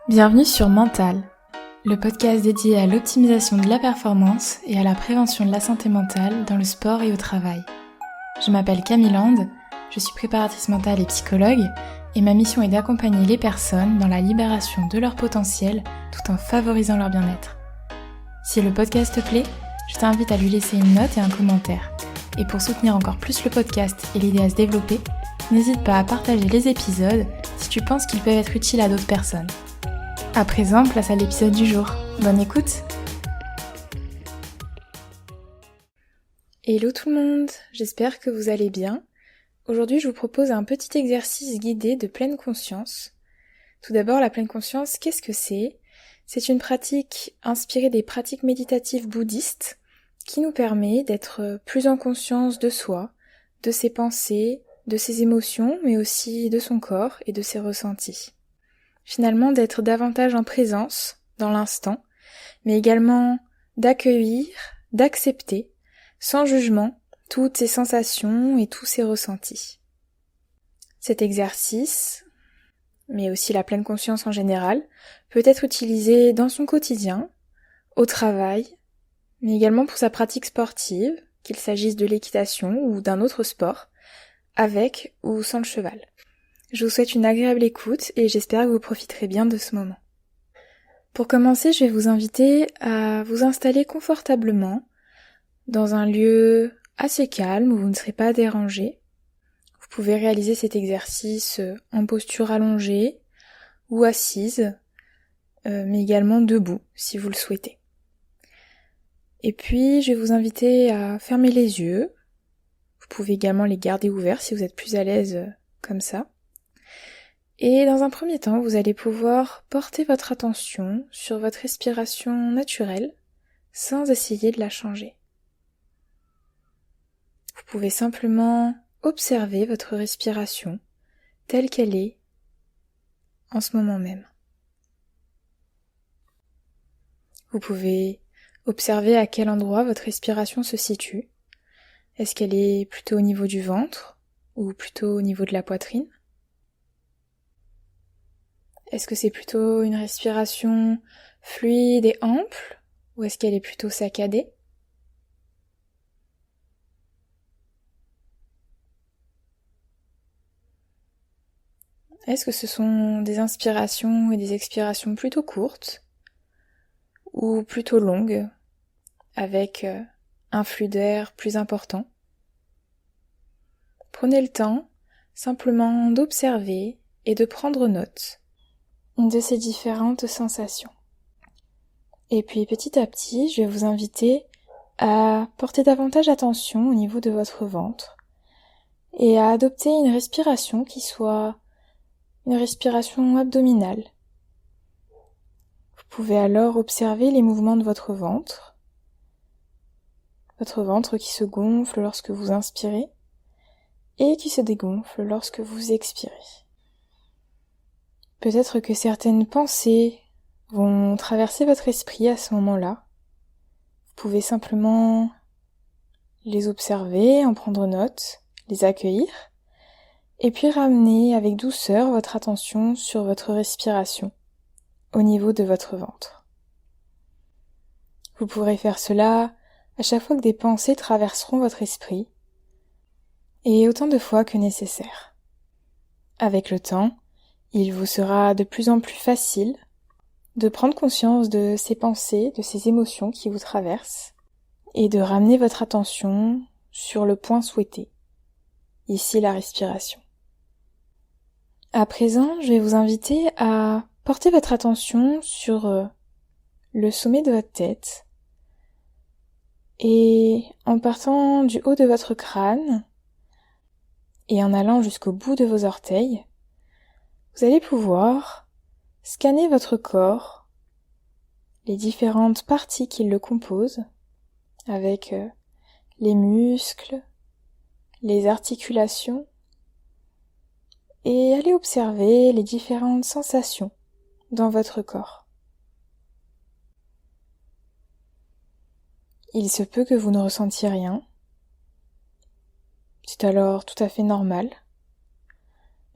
Bienvenue sur Mental, le podcast dédié à l'optimisation de la performance et à la prévention de la santé mentale dans le sport et au travail. Je m'appelle Camille Land, je suis préparatrice mentale et psychologue et ma mission est d'accompagner les personnes dans la libération de leur potentiel tout en favorisant leur bien-être. Si le podcast te plaît, je t'invite à lui laisser une note et un commentaire. Et pour soutenir encore plus le podcast et l'aider à se développer, n'hésite pas à partager les épisodes si tu penses qu'ils peuvent être utiles à d'autres personnes. À présent, place à l'épisode du jour. Bonne écoute! Hello tout le monde, j'espère que vous allez bien. Aujourd'hui, je vous propose un petit exercice guidé de pleine conscience. Tout d'abord, la pleine conscience, qu'est-ce que c'est ? C'est une pratique inspirée des pratiques méditatives bouddhistes qui nous permet d'être plus en conscience de soi, de ses pensées, de ses émotions, mais aussi de son corps et de ses ressentis. Finalement, d'être davantage en présence, dans l'instant, mais également d'accueillir, d'accepter, sans jugement, toutes ces sensations et tous ces ressentis. Cet exercice, mais aussi la pleine conscience en général, peut être utilisé dans son quotidien, au travail, mais également pour sa pratique sportive, qu'il s'agisse de l'équitation ou d'un autre sport, avec ou sans le cheval. Je vous souhaite une agréable écoute et j'espère que vous profiterez bien de ce moment. Pour commencer, je vais vous inviter à vous installer confortablement dans un lieu assez calme où vous ne serez pas dérangé. Vous pouvez réaliser cet exercice en posture allongée ou assise, mais également debout si vous le souhaitez. Et puis, je vais vous inviter à fermer les yeux. Vous pouvez également les garder ouverts si vous êtes plus à l'aise comme ça. Et dans un premier temps, vous allez pouvoir porter votre attention sur votre respiration naturelle sans essayer de la changer. Vous pouvez simplement observer votre respiration telle qu'elle est en ce moment même. Vous pouvez observer à quel endroit votre respiration se situe. Est-ce qu'elle est plutôt au niveau du ventre ou plutôt au niveau de la poitrine ? Est-ce que c'est plutôt une respiration fluide et ample ou est-ce qu'elle est plutôt saccadée ? Est-ce que ce sont des inspirations et des expirations plutôt courtes ou plutôt longues avec un flux d'air plus important ? Prenez le temps simplement d'observer et de prendre note de ces différentes sensations. Et puis petit à petit, je vais vous inviter à porter davantage attention au niveau de votre ventre et à adopter une respiration qui soit une respiration abdominale. Vous pouvez alors observer les mouvements de votre ventre qui se gonfle lorsque vous inspirez et qui se dégonfle lorsque vous expirez. Peut-être que certaines pensées vont traverser votre esprit à ce moment-là. Vous pouvez simplement les observer, en prendre note, les accueillir, et puis ramener avec douceur votre attention sur votre respiration, au niveau de votre ventre. Vous pourrez faire cela à chaque fois que des pensées traverseront votre esprit, et autant de fois que nécessaire. Avec le temps, il vous sera de plus en plus facile de prendre conscience de ces pensées, de ces émotions qui vous traversent, et de ramener votre attention sur le point souhaité, ici la respiration. À présent, je vais vous inviter à porter votre attention sur le sommet de votre tête, et en partant du haut de votre crâne, et en allant jusqu'au bout de vos orteils, vous allez pouvoir scanner votre corps, les différentes parties qui le composent, avec les muscles, les articulations, et allez observer les différentes sensations dans votre corps. Il se peut que vous ne ressentiez rien, c'est alors tout à fait normal.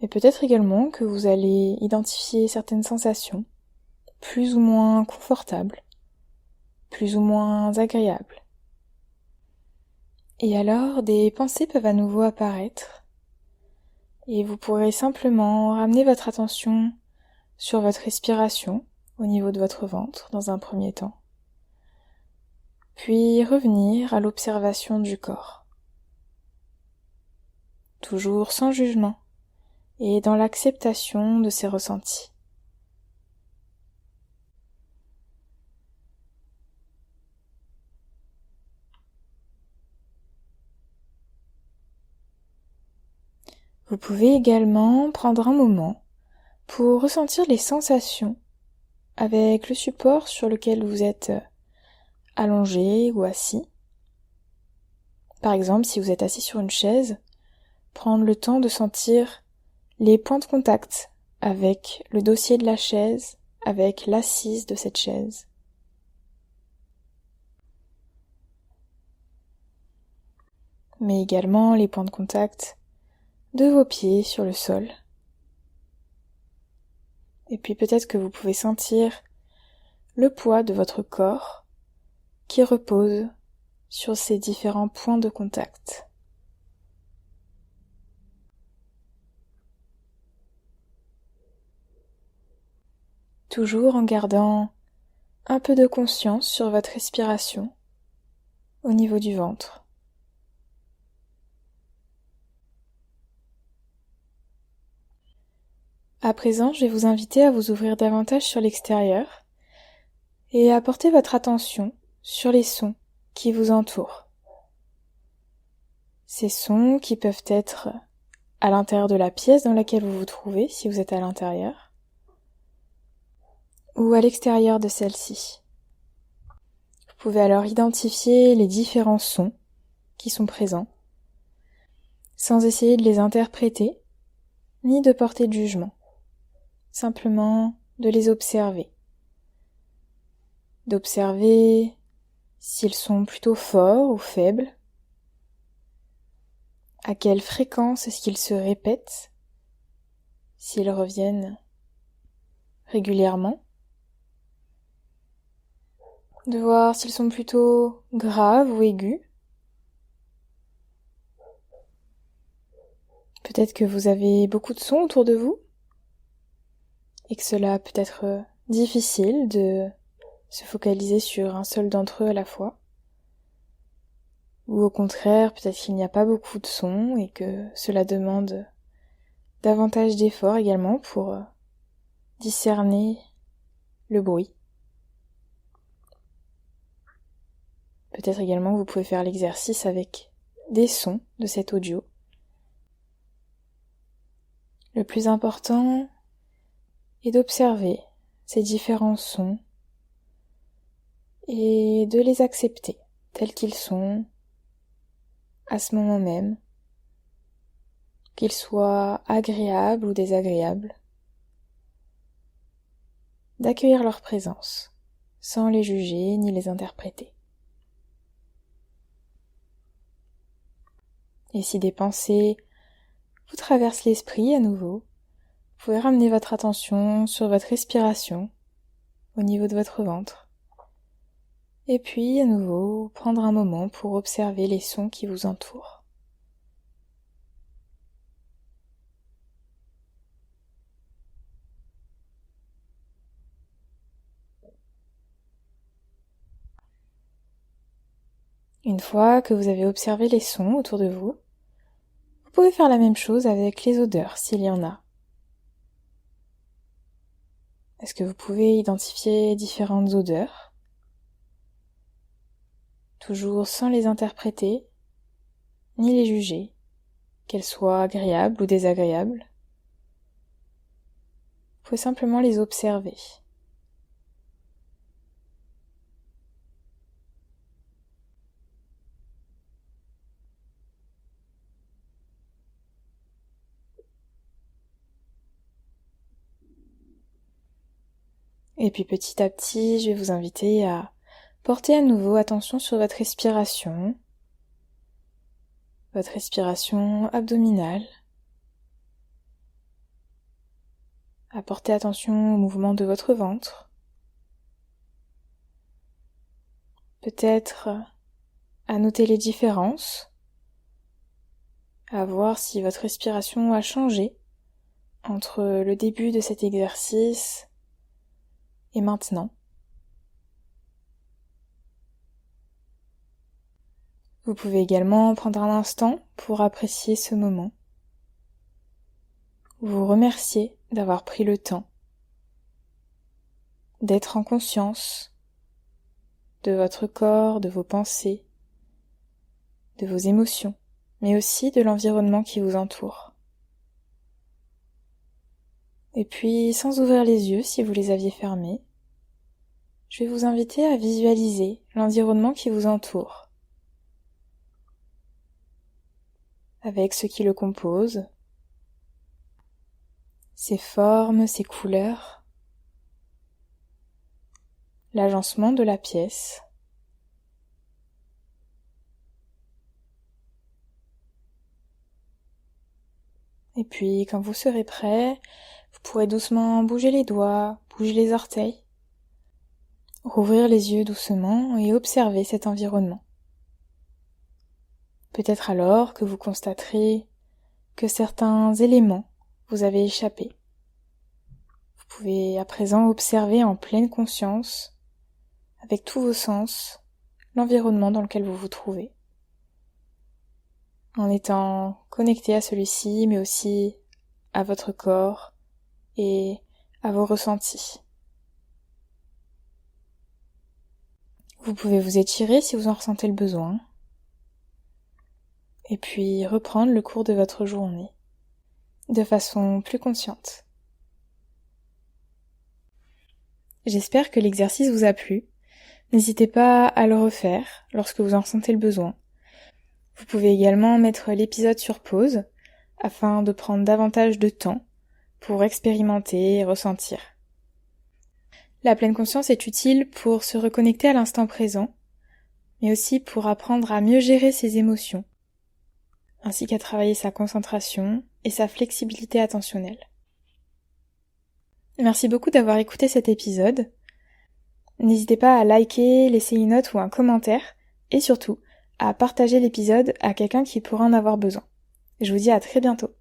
Mais peut-être également que vous allez identifier certaines sensations plus ou moins confortable, plus ou moins agréable. Et alors, des pensées peuvent à nouveau apparaître, et vous pourrez simplement ramener votre attention sur votre respiration au niveau de votre ventre dans un premier temps, puis revenir à l'observation du corps, toujours sans jugement et dans l'acceptation de ces ressentis. Vous pouvez également prendre un moment pour ressentir les sensations avec le support sur lequel vous êtes allongé ou assis. Par exemple, si vous êtes assis sur une chaise, prendre le temps de sentir les points de contact avec le dossier de la chaise, avec l'assise de cette chaise. Mais également les points de contact de vos pieds sur le sol. Et puis peut-être que vous pouvez sentir le poids de votre corps qui repose sur ces différents points de contact. Toujours en gardant un peu de conscience sur votre respiration au niveau du ventre. À présent, je vais vous inviter à vous ouvrir davantage sur l'extérieur et à porter votre attention sur les sons qui vous entourent. Ces sons qui peuvent être à l'intérieur de la pièce dans laquelle vous vous trouvez, si vous êtes à l'intérieur, ou à l'extérieur de celle-ci. Vous pouvez alors identifier les différents sons qui sont présents, sans essayer de les interpréter, ni de porter de jugement. Simplement de les observer. D'observer s'ils sont plutôt forts ou faibles, à quelle fréquence est-ce qu'ils se répètent, s'ils reviennent régulièrement, de voir s'ils sont plutôt graves ou aigus. Peut-être que vous avez beaucoup de sons autour de vous, et que cela peut être difficile de se focaliser sur un seul d'entre eux à la fois. Ou au contraire, peut-être qu'il n'y a pas beaucoup de sons et que cela demande davantage d'efforts également pour discerner le bruit. Peut-être également que vous pouvez faire l'exercice avec des sons de cet audio. Le plus important est d'observer ces différents sons et de les accepter tels qu'ils sont à ce moment même, qu'ils soient agréables ou désagréables, d'accueillir leur présence sans les juger ni les interpréter. Et si des pensées vous traversent l'esprit à nouveau, vous pouvez ramener votre attention sur votre respiration au niveau de votre ventre. Et puis à nouveau prendre un moment pour observer les sons qui vous entourent. Une fois que vous avez observé les sons autour de vous, vous pouvez faire la même chose avec les odeurs s'il y en a. Est-ce que vous pouvez identifier différentes odeurs ? Toujours sans les interpréter, ni les juger, qu'elles soient agréables ou désagréables. Vous pouvez simplement les observer. Et puis petit à petit, je vais vous inviter à porter à nouveau attention sur votre respiration abdominale, à porter attention au mouvement de votre ventre, peut-être à noter les différences, à voir si votre respiration a changé entre le début de cet exercice et maintenant. Vous pouvez également prendre un instant pour apprécier ce moment. Vous remercier d'avoir pris le temps d'être en conscience de votre corps, de vos pensées, de vos émotions, mais aussi de l'environnement qui vous entoure. Et puis, sans ouvrir les yeux si vous les aviez fermés, je vais vous inviter à visualiser l'environnement qui vous entoure, avec ce qui le compose, ses formes, ses couleurs, l'agencement de la pièce. Et puis, quand vous serez prêt, vous pourrez doucement bouger les doigts, bouger les orteils, rouvrir les yeux doucement et observer cet environnement. Peut-être alors que vous constaterez que certains éléments vous avaient échappé. Vous pouvez à présent observer en pleine conscience, avec tous vos sens, l'environnement dans lequel vous vous trouvez, en étant connecté à celui-ci, mais aussi à votre corps et à vos ressentis. Vous pouvez vous étirer si vous en ressentez le besoin, et puis reprendre le cours de votre journée, de façon plus consciente. J'espère que l'exercice vous a plu. N'hésitez pas à le refaire lorsque vous en ressentez le besoin. Vous pouvez également mettre l'épisode sur pause afin de prendre davantage de temps pour expérimenter et ressentir. La pleine conscience est utile pour se reconnecter à l'instant présent, mais aussi pour apprendre à mieux gérer ses émotions, ainsi qu'à travailler sa concentration et sa flexibilité attentionnelle. Merci beaucoup d'avoir écouté cet épisode. N'hésitez pas à liker, laisser une note ou un commentaire, et surtout, à partager l'épisode à quelqu'un qui pourrait en avoir besoin. Je vous dis à très bientôt.